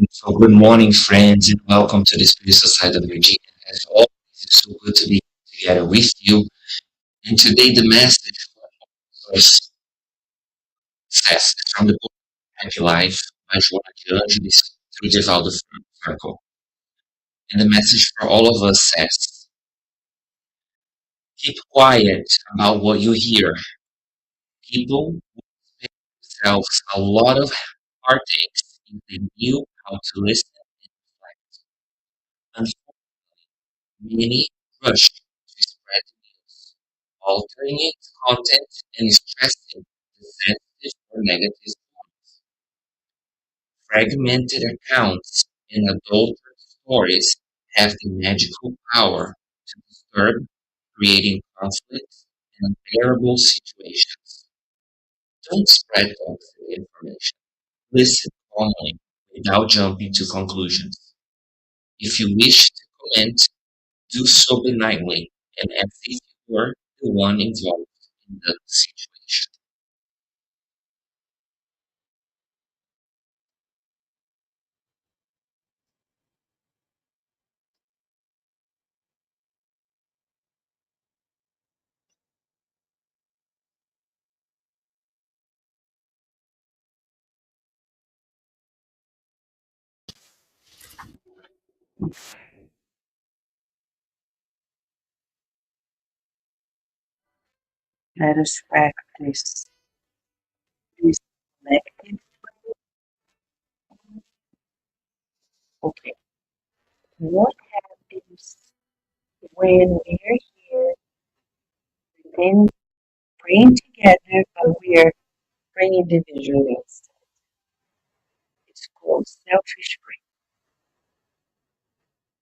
So good morning, friends, and welcome to the spiritual side of Virginia. As always, it's so good to be together with you. And today, the message for success is from the book Happy Life by Joana de Angelis through the Valdo Circle. And the message for all of us says, keep quiet about what you hear. People make themselves a lot of heartaches if they knew how to listen and many rush to spread news, altering its content and stressing the sensitive or negative points. Fragmented accounts and adulterated stories have the magical power to disturb, creating conflicts and unbearable situations. Don't spread toxic information. Listen calmly without jumping to conclusions. If you wish to comment, do so benignly and as if you were the one involved in the situation. Let us practice this collective. Okay, what happens when we're here and praying together, but we're praying individually? It's called selfish prayer.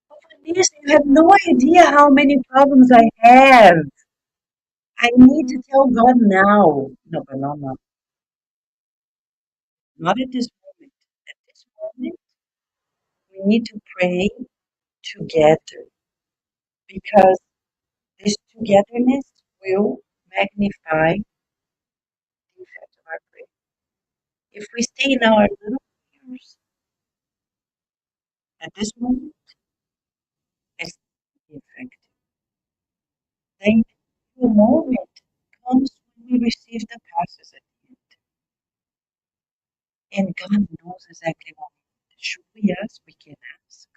But this, you have no idea how many problems I have. I need to tell God now. No, but not at this moment. At this moment, we need to pray together because this togetherness will magnify the effect of our prayer. If we stay in our little prayers at this moment, it's not effective. Then the moment comes when we receive the passes at the end. And God knows exactly what we need. Should we ask? We can ask.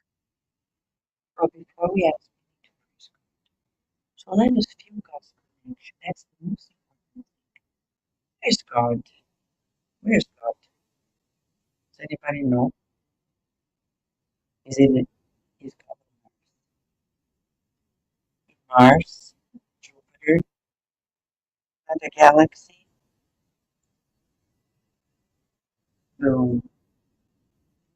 But before we ask, we need to praise God. So let us feel God's connection. That's the most important. Where's God? Where's God? Does anybody know? Is it is God in Mars, Jupiter, and the galaxy? No.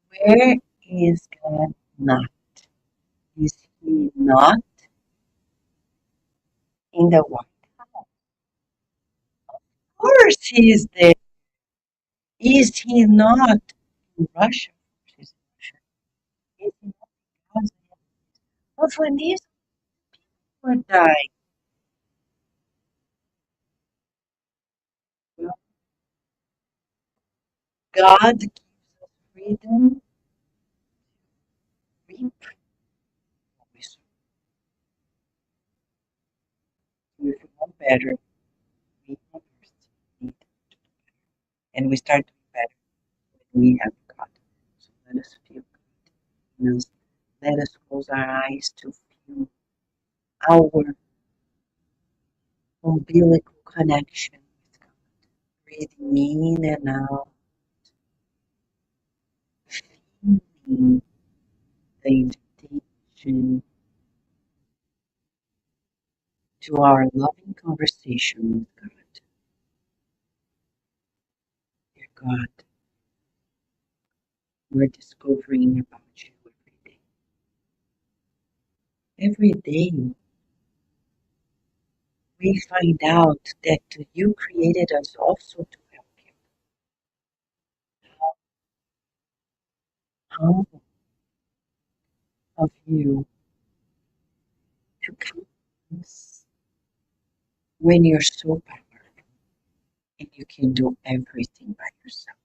Where is God not? Is he not in the White House? Of course he is there. Is he not in Russia? He's in Russia. Is he not in Gaza? But when these people die, well, God gives us freedom to reap what we sow. So if we want better, we want first need to do better. And we start doing better when we have God. So let us feel God in us. Let us close our eyes to feel our umbilical connection with God. Breathing in and out, feeling the invitation to our loving conversation with God. Dear God, we're discovering about you every day. Every day we find out that you created us also to help you. How of you to come when you're so powerful and you can do everything by yourself.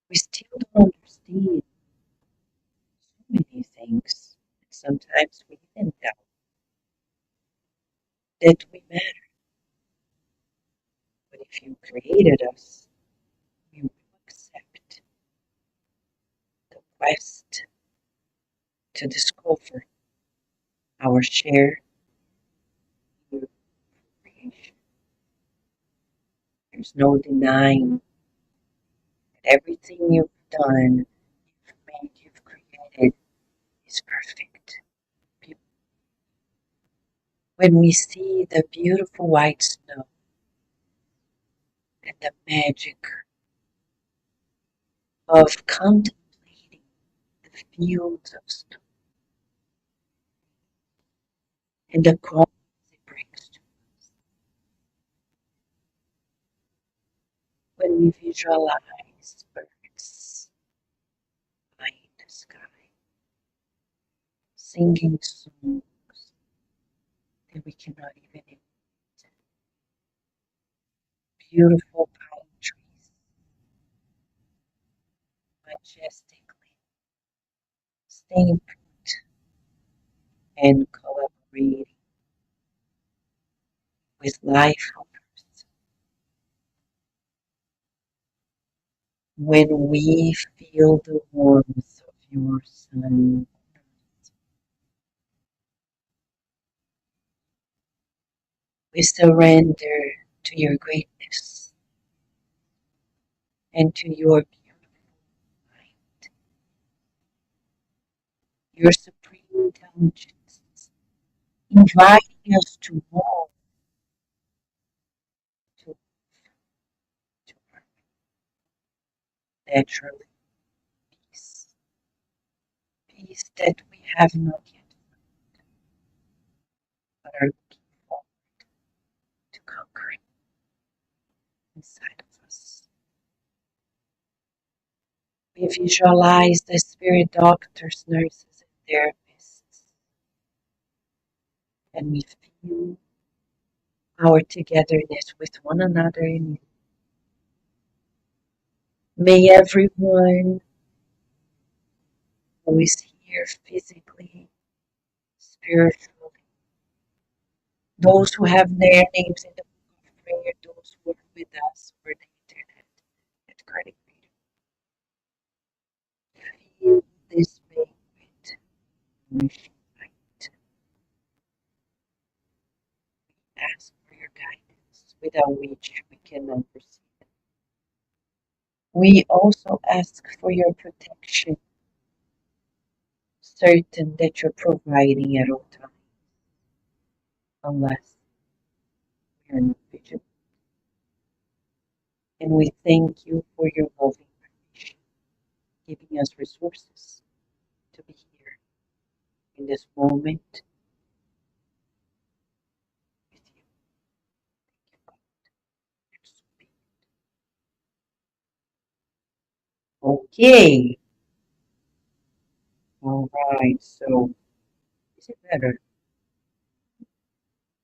We don't understand so many things. Sometimes we even doubt that we matter. But if you created us, you will accept the quest to discover our share in creation. There's no denying that everything you've done, you've made, you've created is perfect. When we see the beautiful white snow and the magic of contemplating the fields of snow and the calm it brings to us, when we visualize birds flying in the sky, singing songs that we cannot even imagine, beautiful pine trees majestically staying put and collaborating with life on earth. When we feel the warmth of your sun, we surrender to your greatness and to your beautiful mind, your supreme intelligence, inviting us to move to, to our natural peace, peace that we have not yet found, but are looking forward to conquering inside of us. We visualize the spirit doctors, nurses, and therapists, and we feel our togetherness with one another in you. May everyone who is here physically, spiritually, those who have their names in the book of prayer, those who are with us for the internet at Cardiff Freedom, feel this banquet nourishing light. Ask for your guidance, without which we cannot proceed. We also ask for your protection, certain that you're providing at all times, unless we are not vigilant. And we thank you for your loving permission, giving us resources to be here in this moment with you. Thank you, God. You're so big. Okay, all right. So, is it better?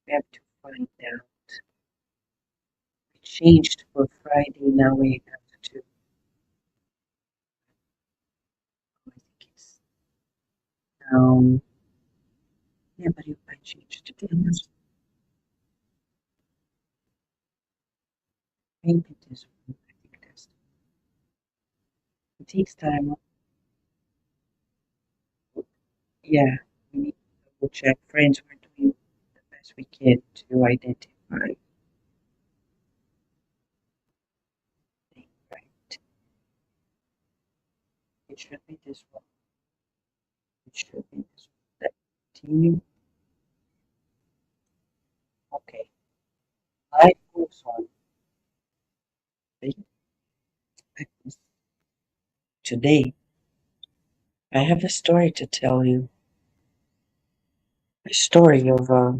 We have to find out. We changed for Friday. Now we have to. I think it's yeah, but if I change to dinner, maybe this one. I think that's. It takes time. Yeah, we need to double check. Friends, we're doing the best we can to identify things, right? It should be this one. It should be this one. That continue. Okay. Life goes on. Right? Today, I have a story to tell you. A story of a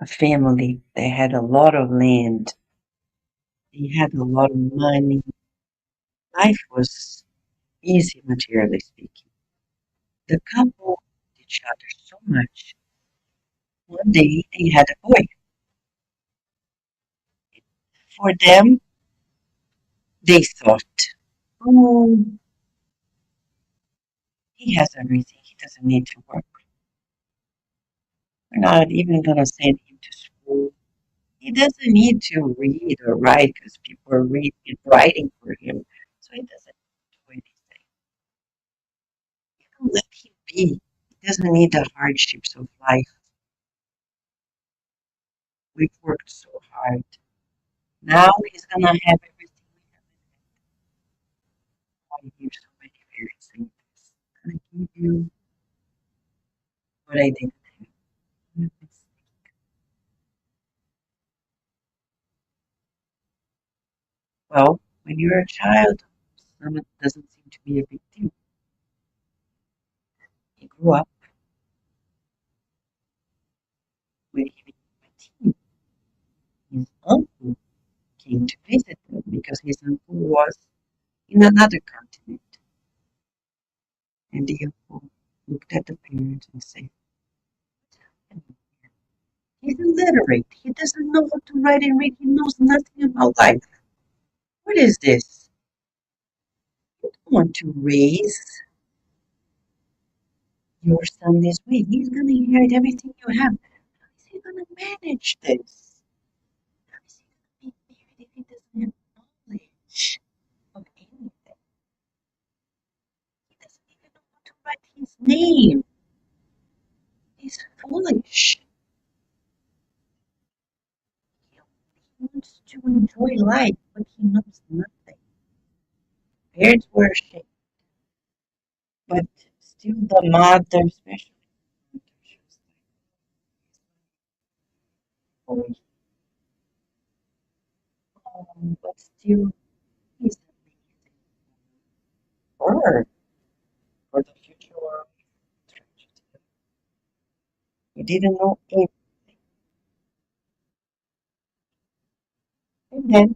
family. They had a lot of land. They had a lot of money. Life was easy, materially speaking. The couple loved each other so much. One day they had a boy. For them, they thought, Oh, he has everything. He doesn't need to work. We're not even going to send him to school. He doesn't need to read or write because people are reading writing for him. So he doesn't do anything. You can let him be. He doesn't need the hardships of life. We've worked so hard. Now he's going to have everything we haven't had. I hear so many parents saying this. I'm going to give you what I didn't have. Well, when you're a child, some it doesn't seem to be a big deal. He grew up when he became a teen. His uncle came to visit him because his uncle was in another continent. And the uncle looked at the parents and said, he's illiterate. He doesn't know how to write and read. He knows nothing about life. What is this? You don't want to raise your son this way. He's going to inherit everything you have. How is he going to manage this? How is he going to be married if he doesn't have knowledge of anything? He doesn't even know how to write his name. He's foolish. He wants to enjoy life, but he knows nothing. Parents were ashamed, but still the mother, especially the mother, she was like, but still, he's amazing for her, for the future world. He didn't know anything. And then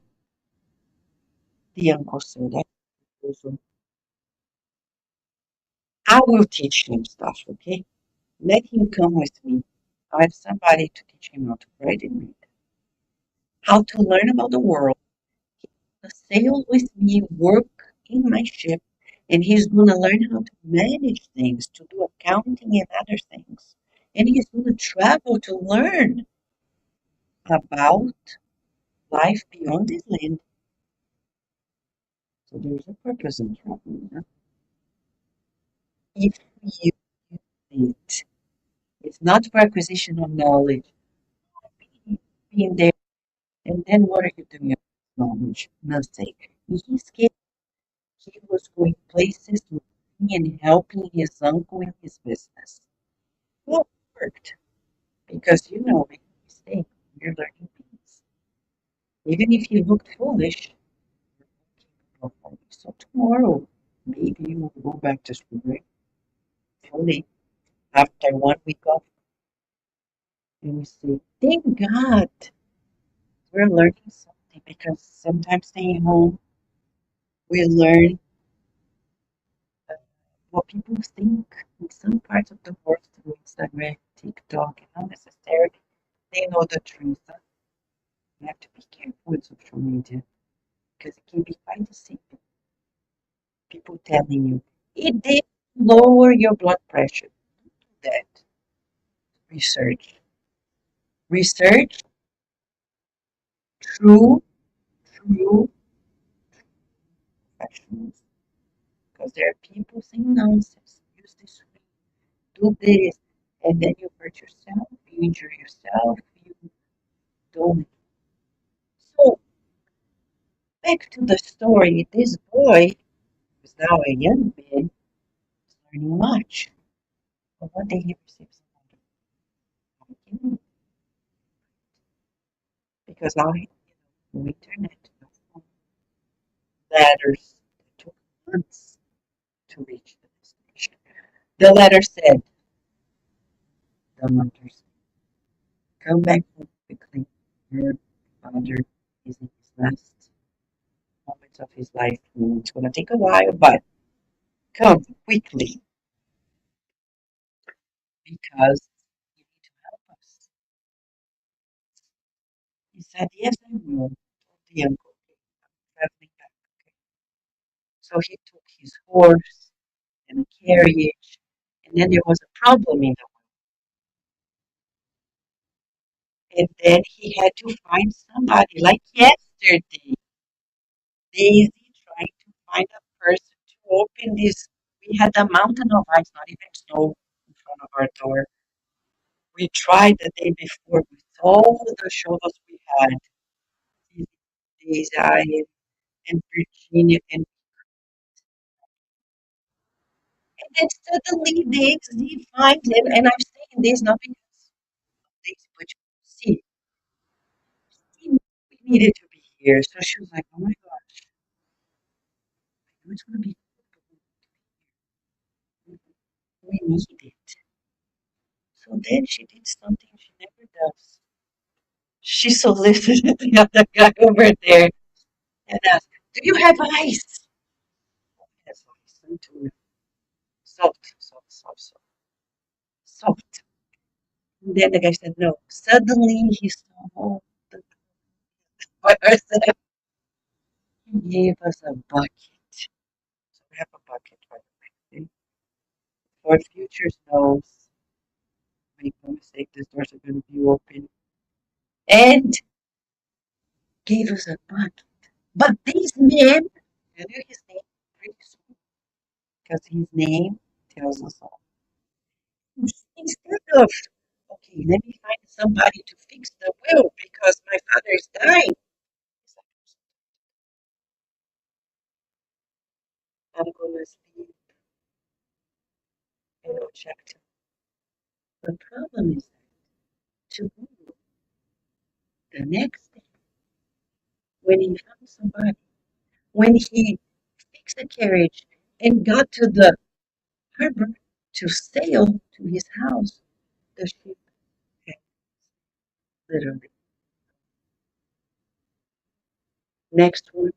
the uncle said, I will teach him stuff, okay? Let him come with me. I have somebody to teach him how to write and read, how to learn about the world, to sail with me, work in my ship, and he's going to learn how to manage things, to do accounting and other things. And he's going to travel to learn about life beyond this land. So there's a purpose in traveling. Huh? If you use it, it's not for acquisition of knowledge. Being there, and then what are you doing with knowledge? Nothing. In his case, he was going places, learning and helping his uncle in his business. Well, it worked because make a mistake. You're learning things. Even if you looked foolish, you're capable. So tomorrow, maybe you will go back to school, right? Fully after 1 week off, and we say, thank God we're learning something because sometimes staying home, we learn what people think in some parts of the world through Instagram, TikTok, and not necessarily they know the truth. You have to be careful with social media because it can be quite deceiving. People telling you it did lower your blood pressure. That research, research, true professionals. Because there are people saying nonsense. Use this way, do this, and then you hurt yourself, you injure yourself, you don't. So back to the story. This boy, who's now a young man, is learning much. But one day he receives a because now no internet, no phone, letters that took months to reach the destination. The letter said, the mother said, come back home quickly. Your father is in his last moments of his life. It's going to take a while, but come quickly because you need to help us. He said, yes, I will. Told the uncle, okay, I'm traveling back. Okay. So he took his horse and a carriage, and then there was a problem in the way. And then he had to find somebody, like yesterday, Daisy trying to find a person to open this. We had a mountain of ice, not even snow, in front of our door. We tried the day before with all the shovels we had, Daisy and Virginia, and then suddenly Daisy finds him, and I'm saying this not because of Daisy, but you see, he needed to be here. So she was like, oh my gosh, I know it's going to be good, but we need it. So then she did something she never does. She solicited the other guy over there and asked, do you have ice? Yes, ice. And to salt, salt, salt, salt, salt. And then the guy said no. Suddenly he saw the person. He gave us a bucket. So we have a bucket by the way. For future snows, make no mistake, the doors are going to be open. And gave us a bucket. But this man, I knew his name pretty soon because his name tells us all. Instead of, okay, let me find somebody to fix the wheel because my father is dying. He's like, I'm going to sleep and I'll check to. The problem is to the next day when he found somebody, when he fixed the carriage and got to the harbor to sail to his house, the ship had literally. Next one.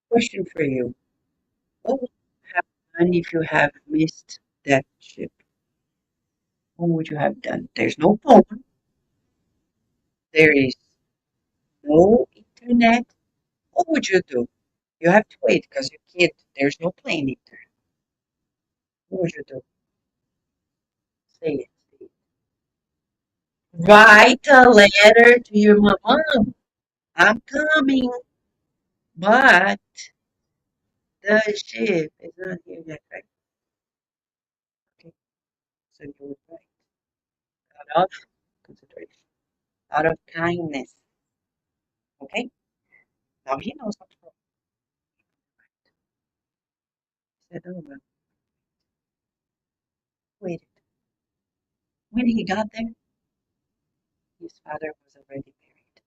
Question for you. What would you have done if you have missed that ship? What would you have done? There's no phone. There is no internet. What would you do? You have to wait because you can't. There's no plane either. What would you do? Say it. Say it. Write a letter to your mom. I'm coming, but the ship is not here yet, right? Okay, so you would write out of consideration, out of kindness. Okay, now he knows what's wrong. He said, oh, well, wait. When he got there, his father was already married.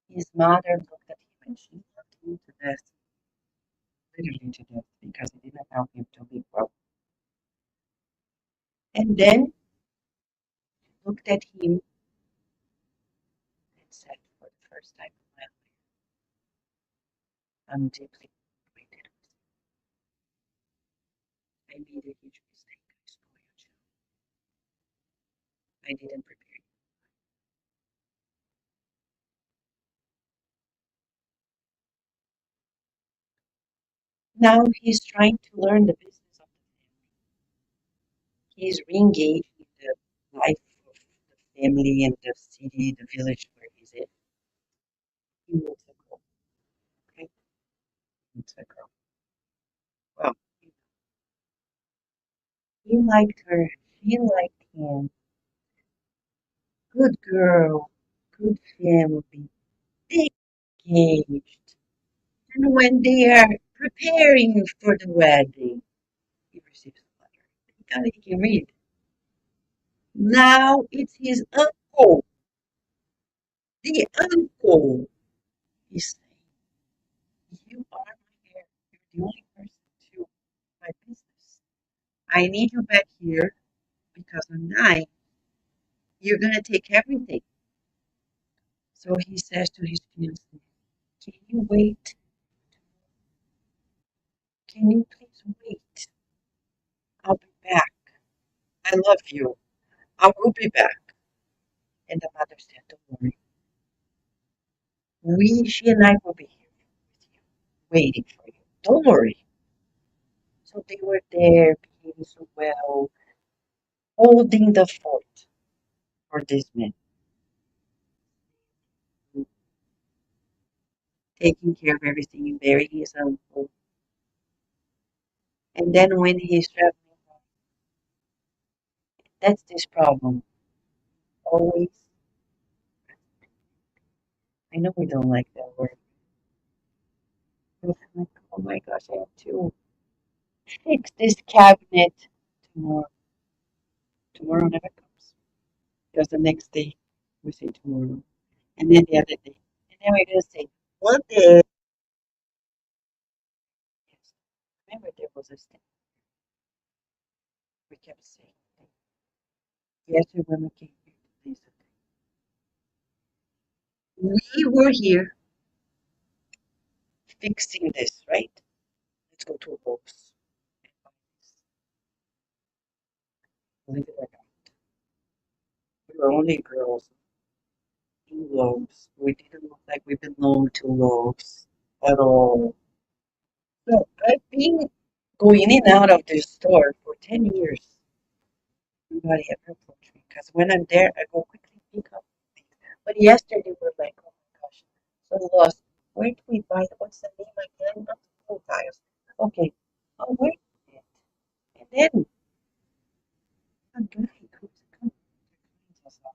His mother looked at him and she loved him to death, literally to death, because he didn't allow him to live well. And then looked at him and said, for the first time in my life, I'm deeply acquainted with you. I made a huge mistake. I spoiled you. I didn't prepare you. Now he's trying to learn the business of the family. He's re-engaged in the life of the family and the city, the village where he's in. He wants a girl. Okay? He wants a girl. Well, he liked her. She liked him. Good girl. Good family. They engaged. And when they are preparing for the wedding, he receives a letter. He can read. Now it's his uncle. The uncle. He's saying, you are my heir. You're the only person to my business. I need you back here because on nine, you're going to take everything. So he says to his fiancée, can you wait? Can you please wait? I'll be back. I love you. I will be back. And the mother said, don't worry. She and I will be here with you, waiting for you. Don't worry. So they were there, behaving so well, holding the fort for this man, taking care of everything and burying his uncle. And then when he's traveling, that's this problem. Always, I know we don't like that word, but I'm like, oh my gosh, I have to fix this cabinet tomorrow. Tomorrow never comes. Because the next day we say tomorrow. And then the other day. And then we're going to say, one day. Yes. Remember, there was a thing we kept saying. Yesterday when we came here to visit, we were here fixing this, right? Let's go to a box and buy this. Believe it or not, we were only girls in loaves. We didn't look like we belonged to loaves at all. So I've been going in and out of this store for 10 years. Nobody ever approached me because when I'm there, I go quickly pick up things. But yesterday we're like, oh my gosh, so lost. Where do we buy? What's the name again? Not full tiles. Okay. Oh, where is it? And then a guy comes us out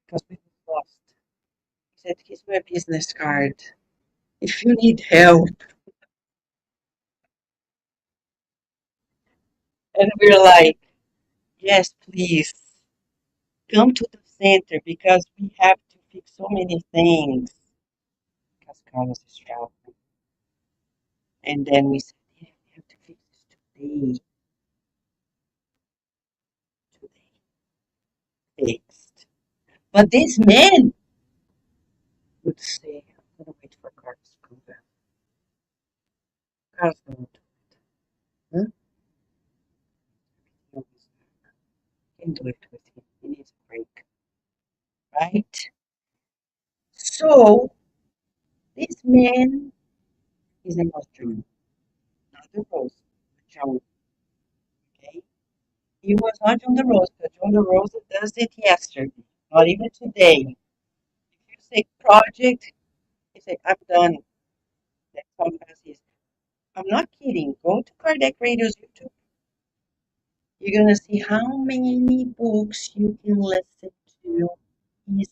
because we were lost. He said, "Here's my business card. If you need help," and we're like, "Yes, please come to the center because we have to fix so many things." Because Carlos is traveling. And then we said, yeah, we have to fix this today. Today. Fixed. But this man would say, I'm going to wait for Carlos to come back. Carlos going to do it. Huh? No, he's not. Can't do it with him. He needs a break. Right? So, this man, his name was John. Not the Rose, but John. Okay? He was not John the Rose, but John the Rose does it yesterday. Not even today. If you say project, he said, I'm done. That's how fast he is. I'm not kidding. Go to Cardiac Radio's YouTube. You're gonna see how many books you can listen to easily. I'm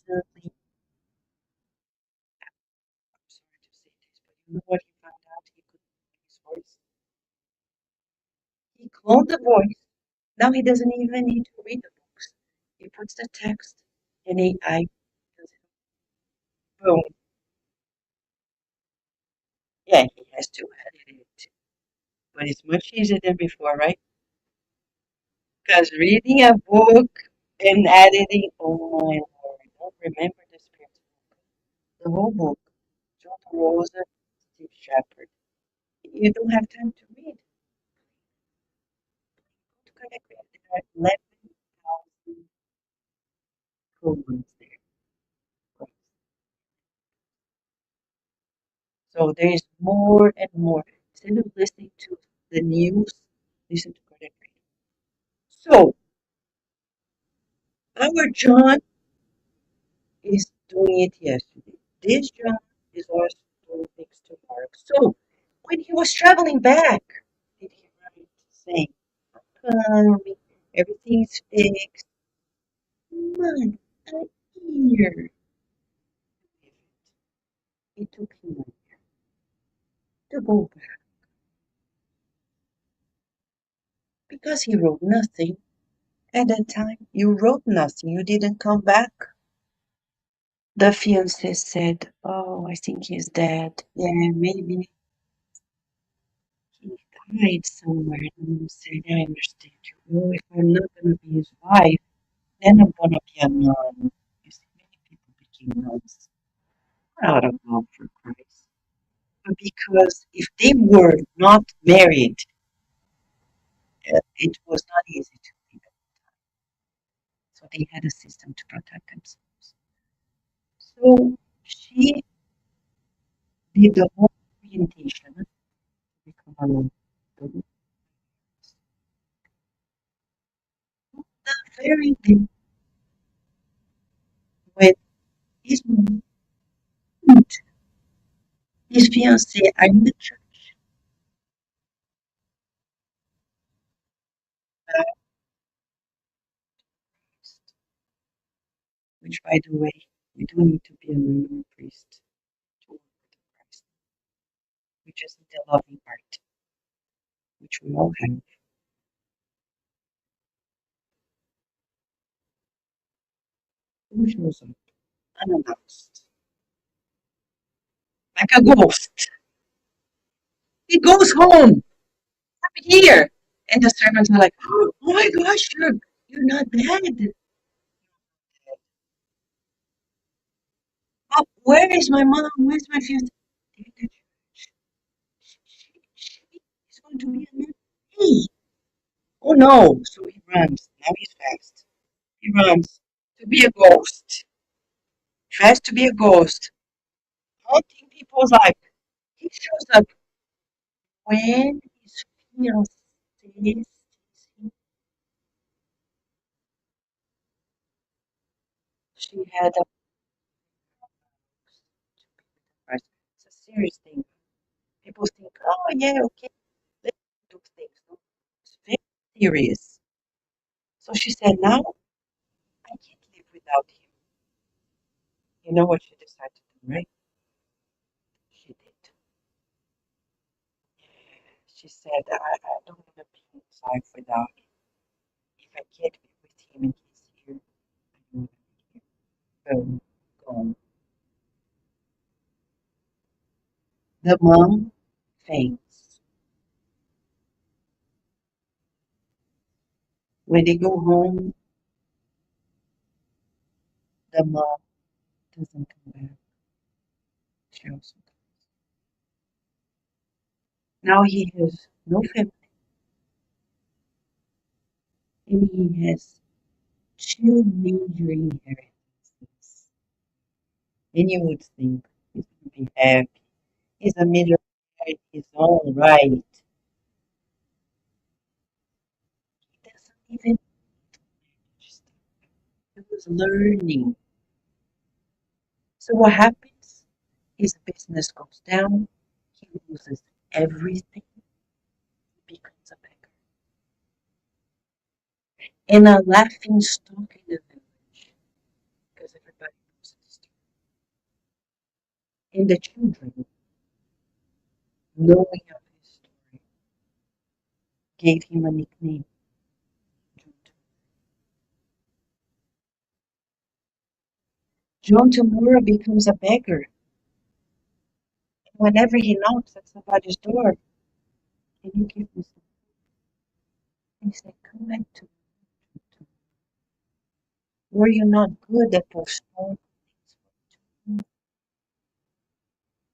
sorry to say this, but you know what he found out? He could make his voice. He cloned the voice. Now he doesn't even need to read the books. He puts the text and AI does it. Boom. Yeah, he has to edit it. But it's much easier than before, right? Because reading a book and editing, oh my lord, I don't remember the spirit. The whole book, John Rosa, Steve Shepard. You don't have time to read. To connect with, there are 11,000 programs there. So there is more and more. Instead of listening to the news, listen to Connect Radio. So our John is doing it yesterday. This John is also doing things tomorrow. So when he was traveling back, did he write saying, coming, everything's fixed? Man, a year. It took him a year to go back because he wrote nothing. At that time, you wrote nothing. You didn't come back. The fiancé said, oh, I think he's dead. Yeah, maybe he died somewhere. And I said, I understand you. Oh, if I'm not going to be his wife, then I'm going to be a nun. You see, many people became nuns out of love for Christ. But because if they were not married, it was not easy to leave it. So they had a system to protect themselves. So she did the whole orientation to become a lawyer. The very day when his mom and his fiancée are in the church, which, by the way, you don't need to be a nun or a priest to work with Christ. We just need a loving heart, which we all have. Who shows up unannounced, like a ghost? He goes home. I'm here. And the servants are like, oh my gosh, you're not dead. Oh, where is my mom? Where's my fiance? They're in the church. She is going to be a nun. Hey, oh no. So he runs. Now he's fast. He runs to be a ghost. Tries to be a ghost. Haunting people's life. He shows up when his fiance sees him. She had a it's a serious thing. People think, oh yeah, okay, let's do things. No, it's very serious. So she said, now I can't live without him. You know what she decided to do, right? She did. She said, I don't want to be in his life without him. If I can't be with him and he's here, I don't want to be here. Boom, gone. The mom faints. When they go home, the mom doesn't come back. She also dies. Now he has no family and he has two major inheritances. And you would think he's going to be happy. He's a millionaire in his own right. He doesn't even manage stuff. He was learning. So what happens? His business goes down. He loses everything. Becomes a beggar. And a laughing stock in the village because everybody knows his story. And the children, knowing of his story, gave him a nickname. John Tomorrow becomes a beggar. And whenever he knocks at somebody's door, and you give me some, he said, come back to me. Were you not good at postponing things?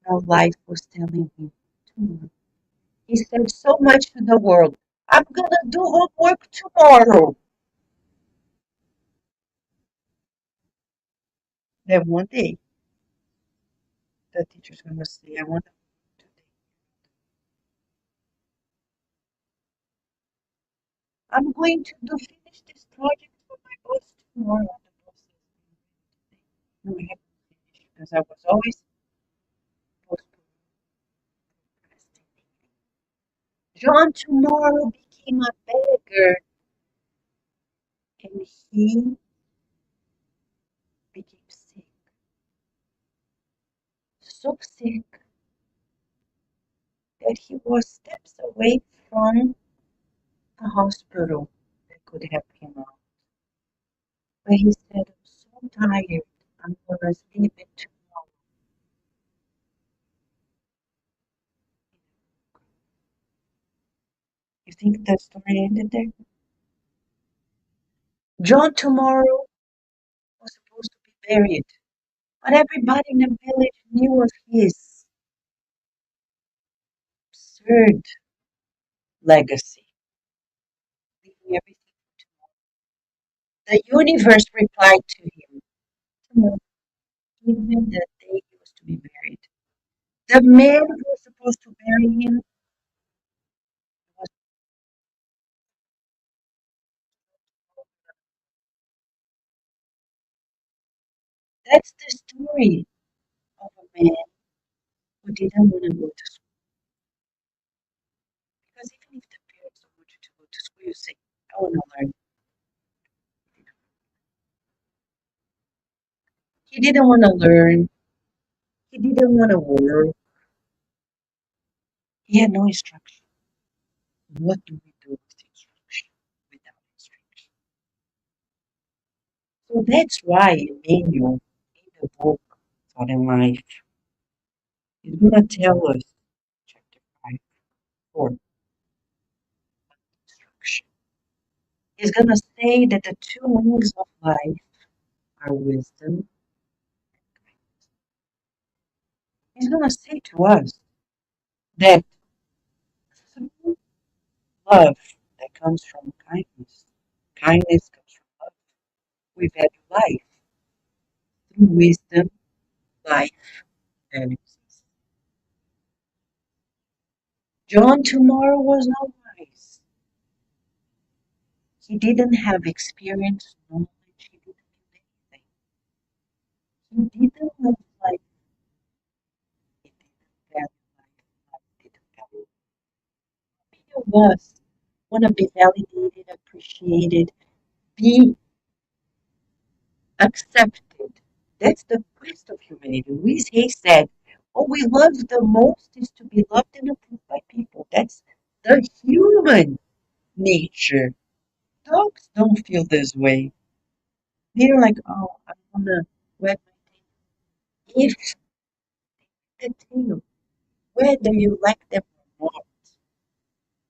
Now life was telling him, tomorrow. He said so much to the world. I'm gonna do homework tomorrow. Then one day, the teacher's gonna say, I want to today. I'm going to do finish this project for my boss tomorrow. The boss says, no, I have to finish because I was always postponing. John tomorrow became a beggar and he became sick. So sick that he was steps away from a hospital that could help him out. But he said, I'm so tired. I'm gonna sleep it tomorrow. You think that story ended there? John tomorrow was supposed to be buried, but everybody in the village knew of his absurd legacy, leaving everything to tomorrow. The universe replied to him, "Come on, give me the day he was to be buried." The man who was supposed to bury him was that's the story of a man who didn't want to go to school. Because even if the parents don't want you to go to school, you say, I want to learn. He didn't want to learn. He didn't want to work. He had no instruction. What do we do with instruction without instruction? So that's why Emmanuel in the book Thought in Life is going to tell us, chapter 5, 4, instruction. He's going to say that the two wings of life are wisdom. He's going to say to us that through love that comes from kindness, kindness comes from love. We value life. Through wisdom, life values us. John tomorrow was not wise. He didn't have experience, knowledge, he didn't do anything. He didn't love life, he didn't value life, life didn't value him. Many of us want to be validated, appreciated, be accepted. That's the quest of humanity. Louise Hay said, what we love the most is to be loved and approved by people. That's the human nature. Dogs don't feel this way. They're like, oh, I want to wag my tail. If the tail, whether you like them or not,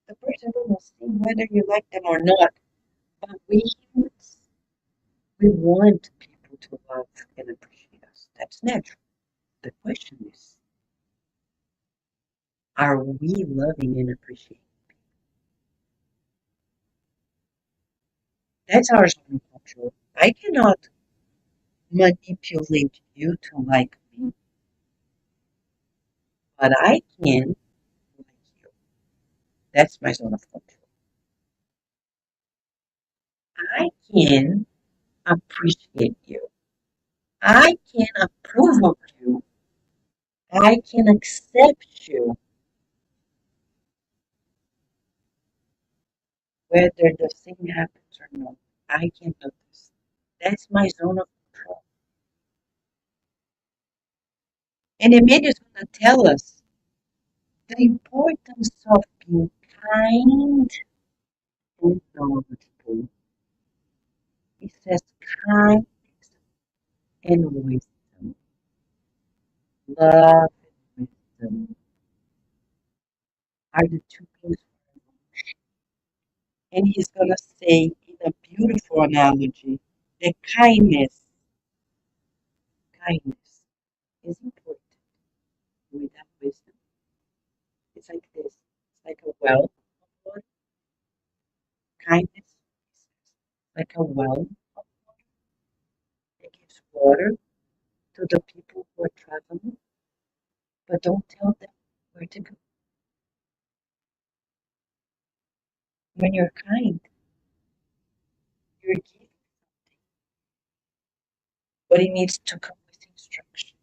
the person will see whether you like them or not. But we humans, we want people to love and appreciate us. That's natural. The question is, are we loving and appreciating? That's our zone of control. I cannot manipulate you to like me, but I can like you. That's my zone of control. I can appreciate you. I can approve of you. I can accept you, whether the thing happens or not. I can do this. That's my zone of control. And Emmanuel is going to tell us the importance of being kind and knowledgeable. He says kindness and wisdom, love and wisdom are the two things. And he's going to say in a beautiful analogy that kindness is important without wisdom. It's like this. It's like a well of water. Kindness is like a well of water that gives water to the people who are traveling, but don't tell them where to go. When you're kind, you're giving, but it needs to come with instruction.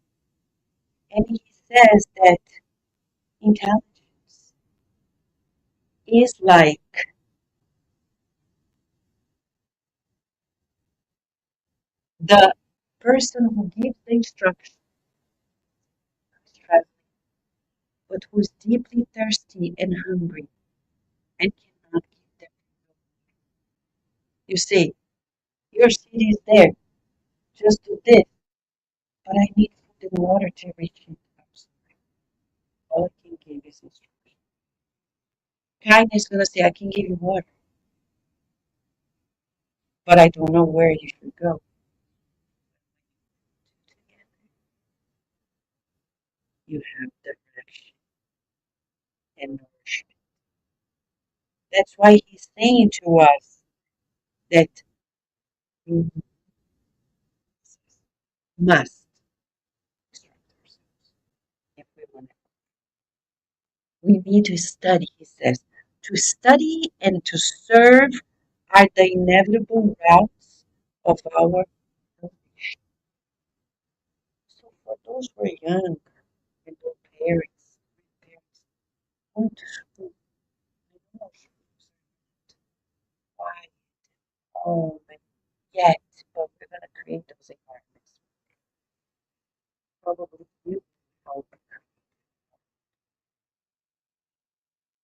And he says that intelligence is like the person who gives the instruction, who's traveling, but who's deeply thirsty and hungry and cannot give them. You say, your city is there, just do this, but I need food and water to reach it. I'm sorry. All I can give is instruction. Kindness is going to say, I can give you water, but I don't know where you should go. You have direction and nourishment. That's why he's saying to us that we must instruct ourselves if we want to. We need to study, he says. To study and to serve are the inevitable routes of our salvation. So for those who are young and no parents, grandparents, going to school, I know schools are quiet, home, and yet, but we're going to create those environments. Probably you help,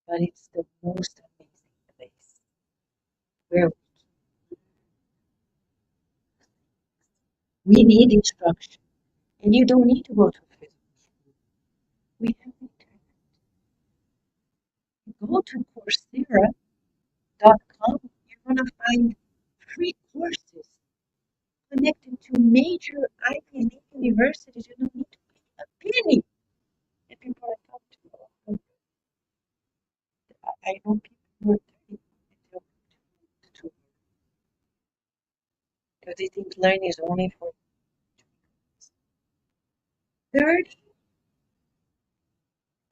but it's the most amazing place where we need instruction. And you don't need to go to physical school. We have internet. Go to Coursera.com. You're going to find free courses connected to major Ivy League universities. You don't need to pay a penny. And people are talking to, oh, I know people who are 30 to because they think learning is only for 30.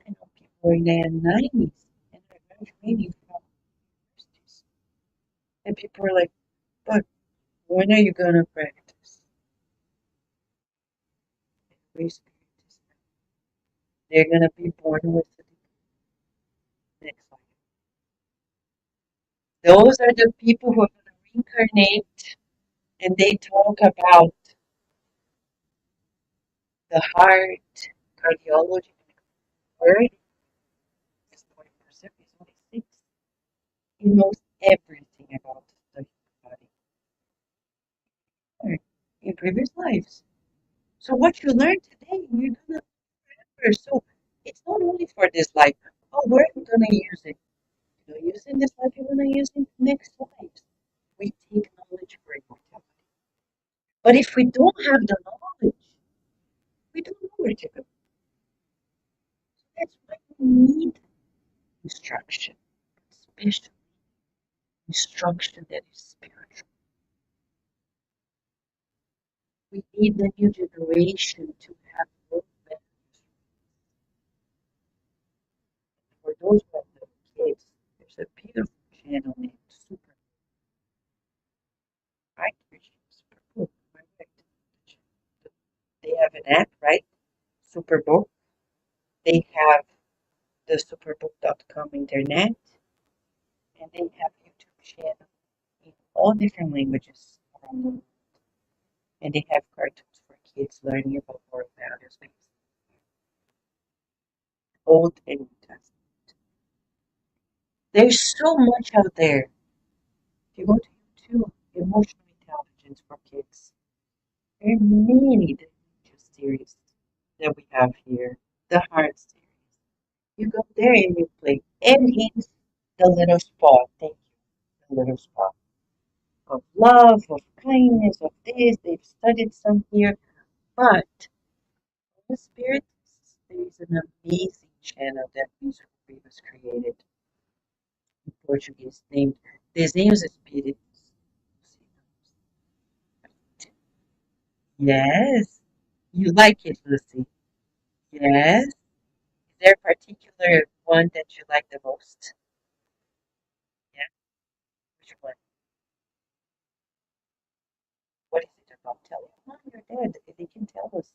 I know people in their 90s and are graduating from universities. And people are like, but when are you going to practice? They're going to be born with the next slide. Those are the people who are going to reincarnate and they talk about the heart, cardiology, where is 20%, is only 6. He knows everything about the body in previous lives. So what you learn today, you're gonna remember. So it's not only for this life. Oh, where are you gonna use it? You're gonna use it in this life, you're gonna use it in the next life. We take knowledge for immortality. But if we don't have the knowledge, we don't know where to go. That's why we need instruction, especially instruction that is spiritual. We need the new generation to have more values. For those who have little kids, there's a beautiful channel named Super. I Super Book. They have an app, right? Superbook. They have the superbook.com internet, and they have YouTube channel in all different languages around the world. And they have cartoons for kids learning about moral values, Old and New Testament. There's so much out there. If you go to YouTube, emotional intelligence for kids, there are many different series that we have here. The Heart series. You go there and you play. And it's the little spot. Thank you. The little spot of love, of kindness, of this. They've studied some here. But the spirit, there is an amazing channel that Mr. was created in Portuguese named Desenhos Espíritos. Yes. You like it, Lucy? Yes. Is there a particular one that you like the most? Yeah. Which one? What is it about? Tell me. Oh, you're dead. They can tell us.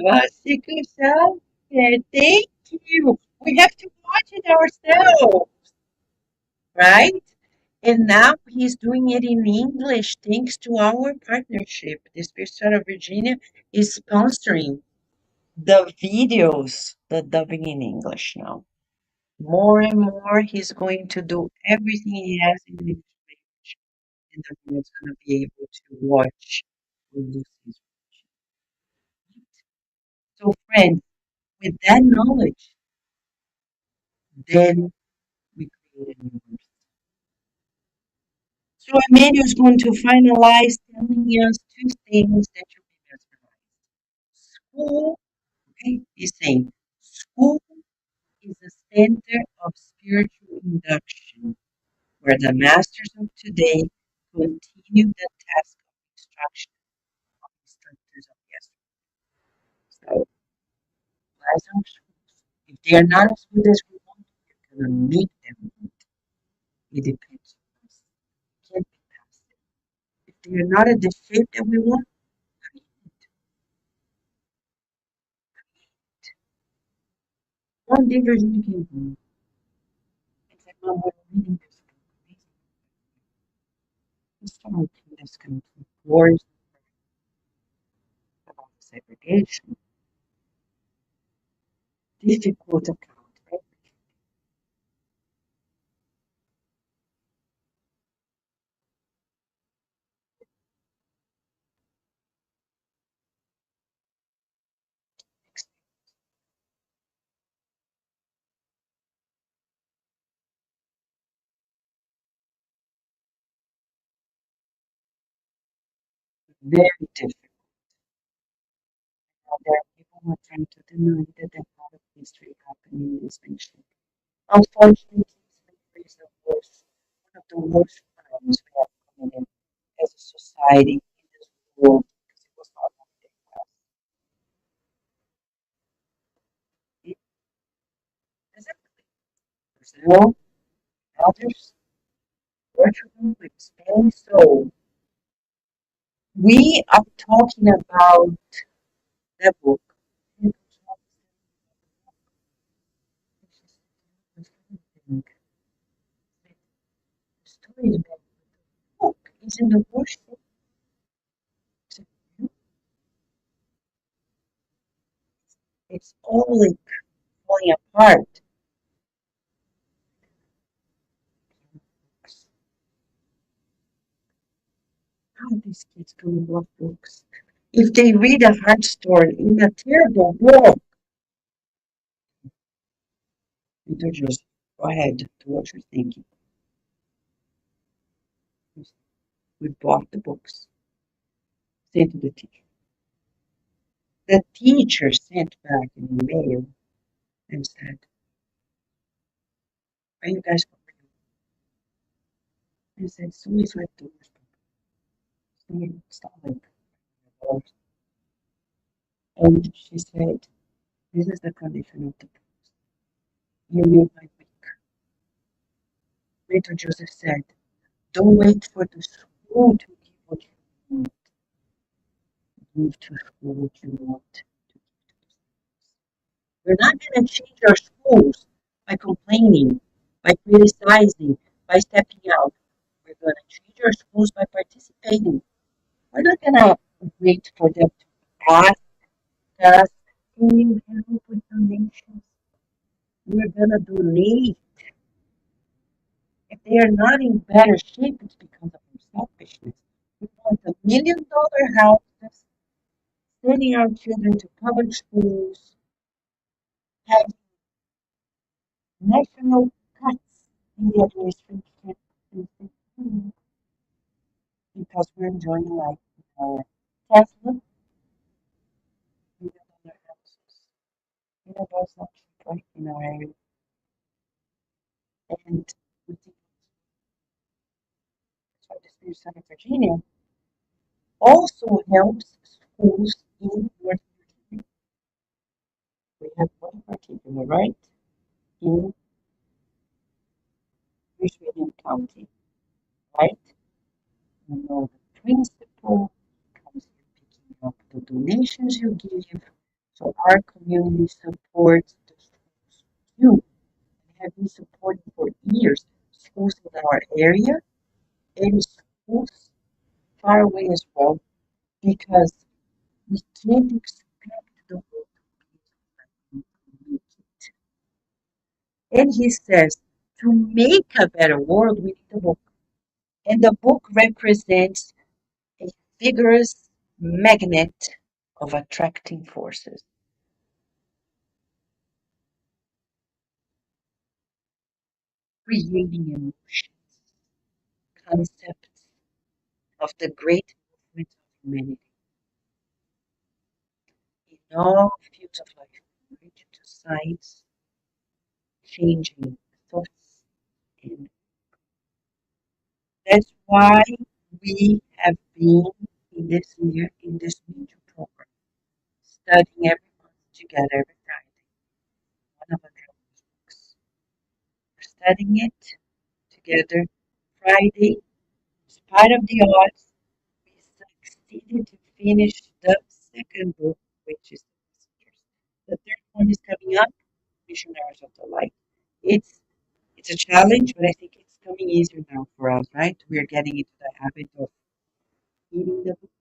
Vasco, thank you. We have to watch it ourselves, right? And now he's doing it in English thanks to our partnership. The Spirit Star of Virginia is sponsoring the videos, the dubbing in English now. More and more, he's going to do everything he has in English language, and the world's going to be able to watch Lucy's. So, friends, with that knowledge, then we create a new verse. So Emmanuel is going to finalize telling us 2 things that you'll be mesmerized. School, okay, he's saying school is a center of spiritual induction, where the masters of today continue the task of instruction of instructors of yesterday. So, as our schools, if they are not as good as we want, we're going to make them good. It depends on us. We can't be passive. If they are not at the shape that we want, create it. One day Virginia came home and said, Mom, we're reading this book. Amazing. We started reading this country. Wars about segregation, difficult account, right? Very difficult. Now, there are people who are trying to deny that the part of history happening in this nation. Unfortunately, slavery is one of the worst crimes we have committed as a society in this world because it was not only the US. It specifically Brazil, others, Portugal, with Spain. So we are talking about that book. The story is about the book is in the worship. It's all like falling apart. How are these kids gonna love books? If they read a hard story in a terrible book, they're just go ahead, do what you're thinking. We bought the books, sent to the teacher. The teacher sent back an email and said, are you guys for real? I said, somebody's read the worst book. Somebody stop it. And she said, this is the condition of the book. You knew my week. Later Joseph said, don't wait for the school to give what you want. Give to school what you want to give to the students. We're not going to change our schools by complaining, by criticizing, by stepping out. We're going to change our schools by participating. We're not going to wait for them to ask us, can you help with donations? We're going to donate. If they are not in better shape, it's because of their selfishness. We want $1 million houses, sending our children to public schools, having national cuts in the administration, because we're enjoying life with our Tesla, $1 million houses. You know, those not cheap, right, in our area. And we think that's why the Spirit Center Virginia also helps schools in North Virginia. We have one particular, right, in Richmond County, right? You know the principal comes here picking up the donations you give. So our community supports the schools too. We have been supporting for years schools in our area and schools far away as well because we can't expect the world to make it. And he says, to make a better world, we need a book. And the book represents a vigorous magnet of attracting forces, creating emotions, concepts of the great movement of humanity in all fields of life, from religion to science, changing thoughts. And that's why we have been in this year in this major program, studying every month together every Friday, one of our books. We're studying it together Friday. In spite of the odds, we succeeded to finish the second book, which is the Messengers. The third one is coming up, Missionaries of the Light. It's it's a challenge, but I think it's coming easier now for us, right? We're getting into the habit of reading the books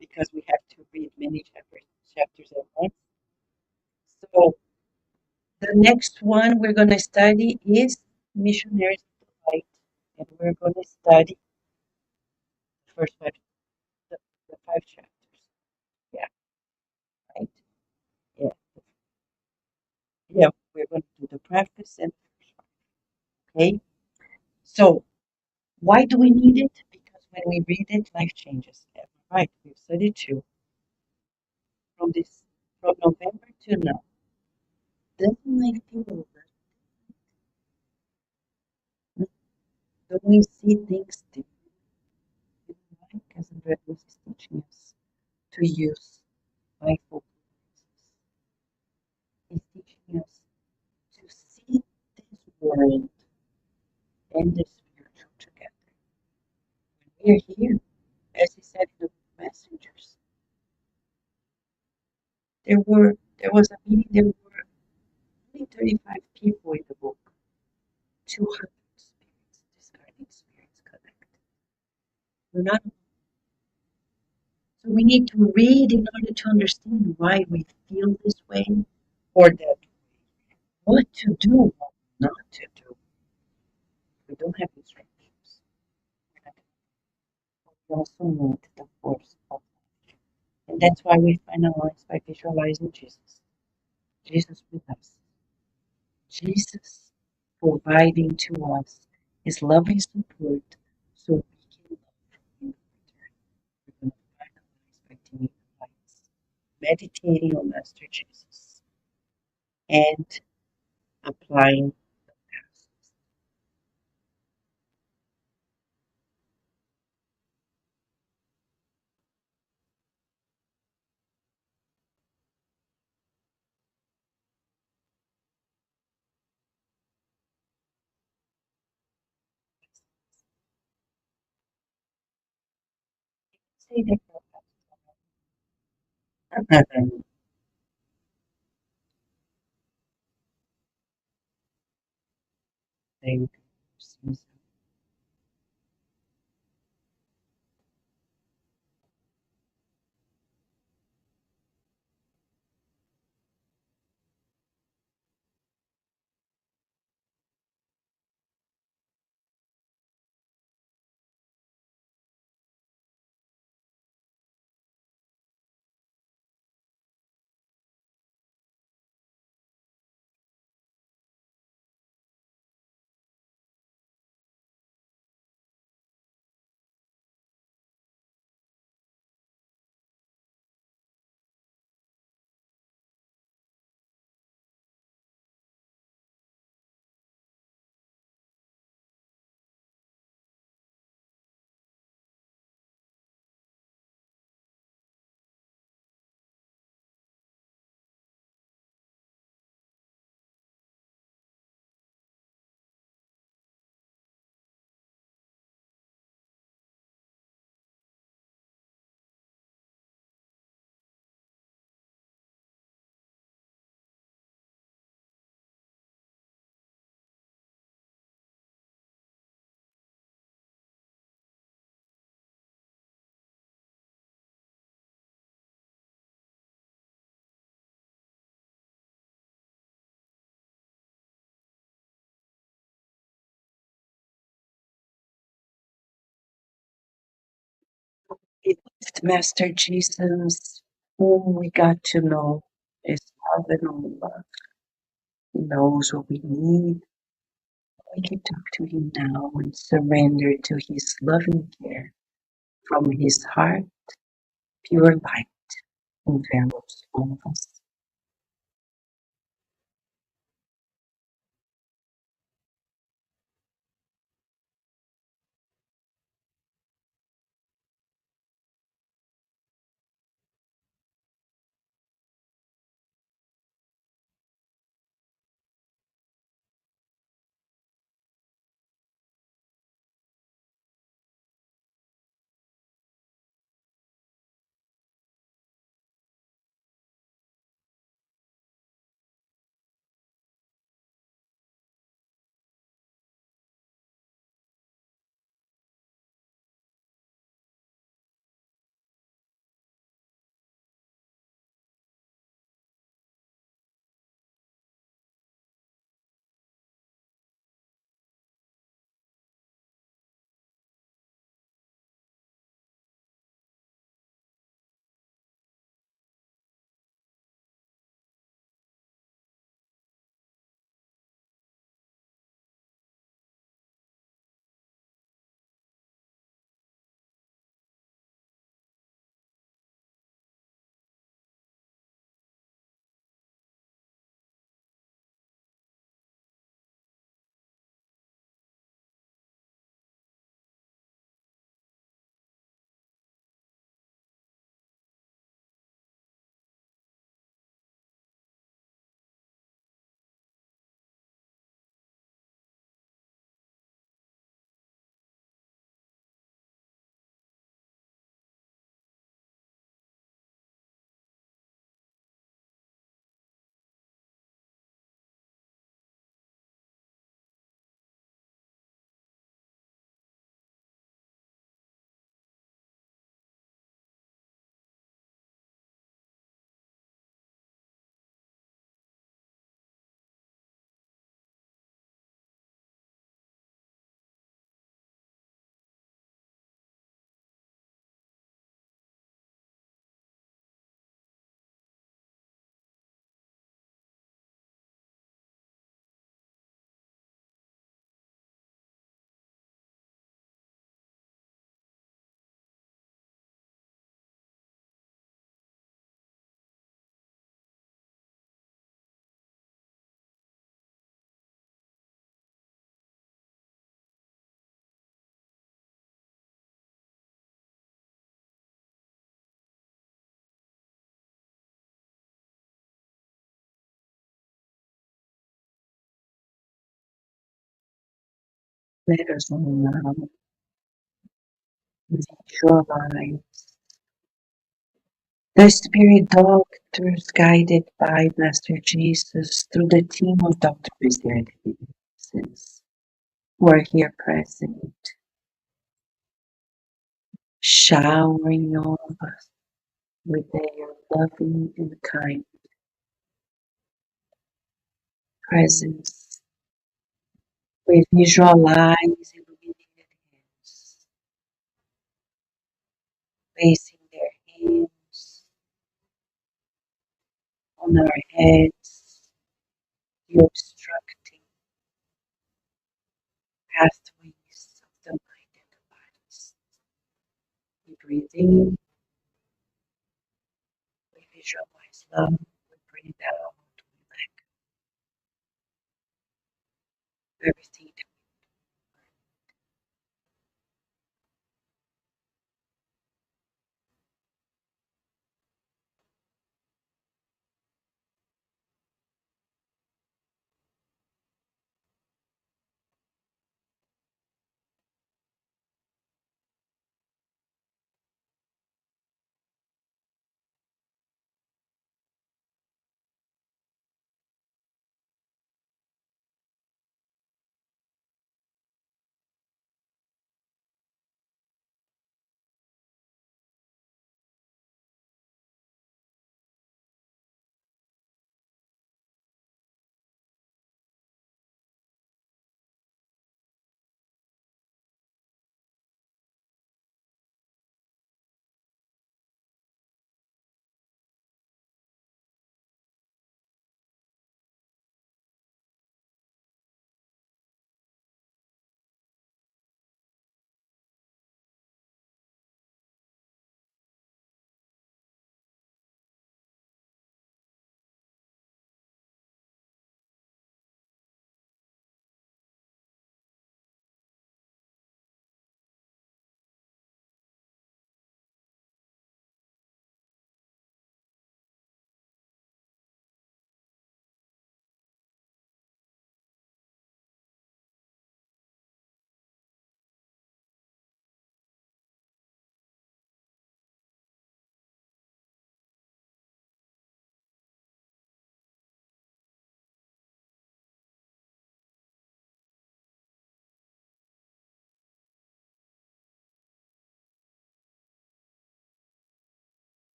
because we have to read many chapters at once. So the next one we're going to study is Missionaries of the Light, and we're going to study the first the, the five chapters. Yeah, right. Yeah, yeah. We're going to do the practice and okay. So why do we need it? Because when we read it, life changes. Yeah, right. We've studied too from this from November to now. Doesn't life feel a little different? Don't we see things differently? Right? Because Andrea was teaching us to use mindful presence. He's teaching us to see this world and the spiritual together. When we're here, as he said in the messengers, there was a meeting, there were only 35 people in the book, 200 spirits, discarding spirits connected. We're not, so we need to read in order to understand why we feel this way or that what to do, what not to do. We don't have instructions. We also need the force of life. And that's why we finalize by visualizing Jesus. Jesus with us. Jesus providing to us his loving support so we can love in return. We're going to finalize by doing the lights, meditating on Master Jesus, and applying the past. Say that for us. Thank you. It's Master Jesus, whom we got to know, is love and only love. He knows what we need. We can talk to him now and surrender to his loving care. From his heart, pure light envelops all of us. Let us now visualize the spirit doctors guided by Master Jesus through the team of Dr. Misericordias who are here present, showering all of us with their loving and kind presence. We visualize illuminated hands, placing their hands on our heads, the obstructing pathways of the mind and the bodies. We breathe in, we visualize love, we breathe out, we let everything.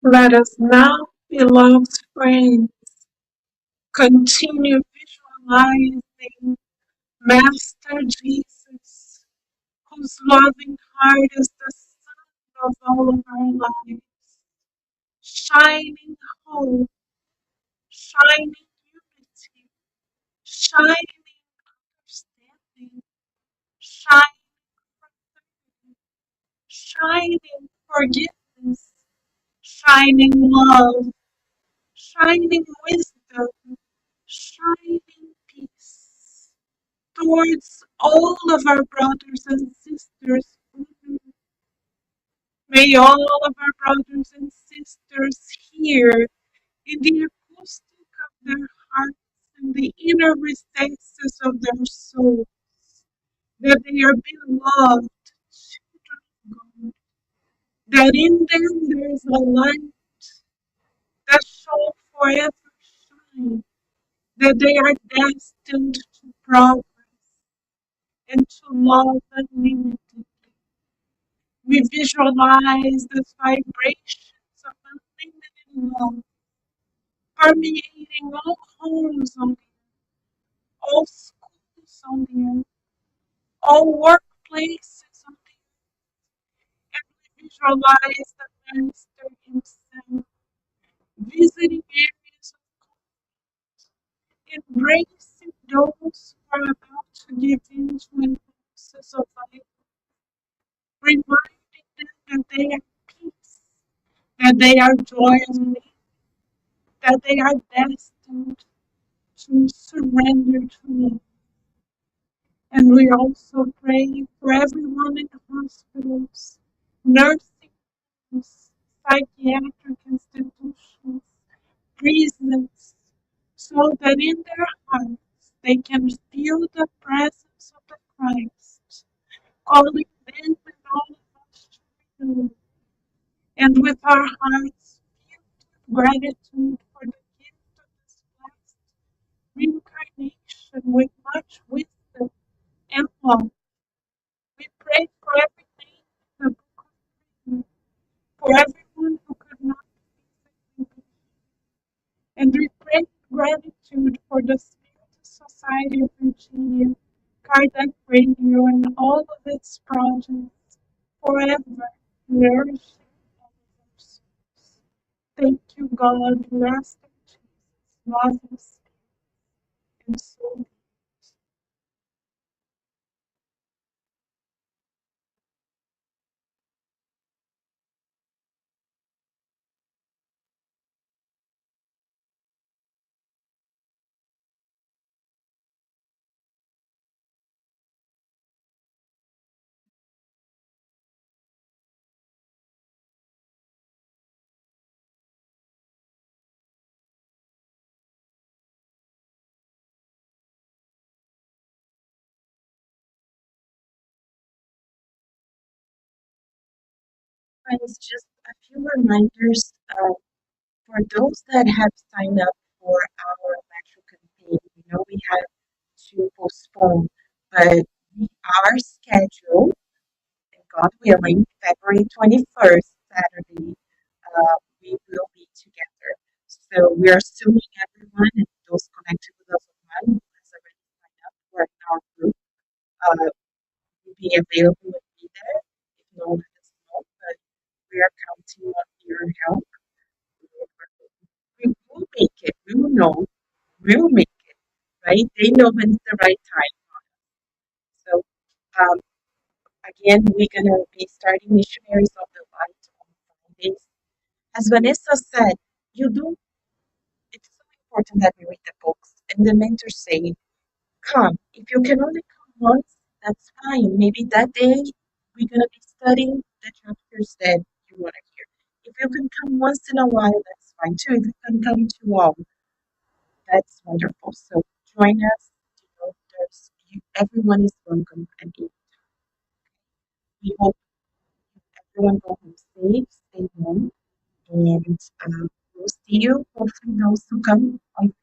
Let us now, beloved friends, continue visualizing Master Jesus, whose loving heart is the sun of all of our lives, shining hope, shining unity, shining understanding, shining fraternity, shining forgiveness, shining love, shining wisdom, shining peace towards all of our brothers and sisters. May all of our brothers and sisters hear in the acoustic of their hearts and the inner recesses of their souls that they are beloved children of God, that in them there is a light that shall forever shine, that they are destined to progress and to love unlimitedly. We visualize the vibrations of unlimited love permeating all homes on the earth, all schools on the earth, All workplaces of the visualize the Master himself, visiting areas of embracing those who are about to give in to impulses of life, reminding them that they are peace, that they are joy and that they are destined to surrender to me. And we also pray for everyone in the hospitals, nursing homes, psychiatric institutions, prisons, so that in their hearts they can feel the presence of the Christ, calling them and all of us to renew. And with our hearts filled with gratitude for the gift of this blessed reincarnation with much wisdom and love, we pray for every name in the book of Life, for everyone who could not be physically, and we pray gratitude for the Spirit Society of Virginia, Kardec Radio, and all of its projects, forever nourishing all of our souls. Thank you, God, Master Jesus, Mother, Spirit, and Soul. Friends, just a few reminders for those that have signed up for our electro campaign. We know we had to postpone, but we are scheduled, and God willing, February 21st, Saturday, we will be together. So we are assuming everyone and those connected with us online who has already signed up for our group will be available and be there. If not, let us know. But we are counting on your help. We will make it. We will know. We will make it. Right? They know when it's the right time. So um, again, we're gonna be starting missionaries of the light on Fridays. As Vanessa said, you do. It's so important that we read the books. And the mentors say, come. If you can only come once, that's fine. Maybe that day we're gonna be studying the chapters that you want to hear. If you can come once in a while, that's fine too. If you can come to all, that's wonderful. So join us. Everyone is welcome, and we hope everyone go home safe, stay home, and we'll see you. Hopefully, those who come on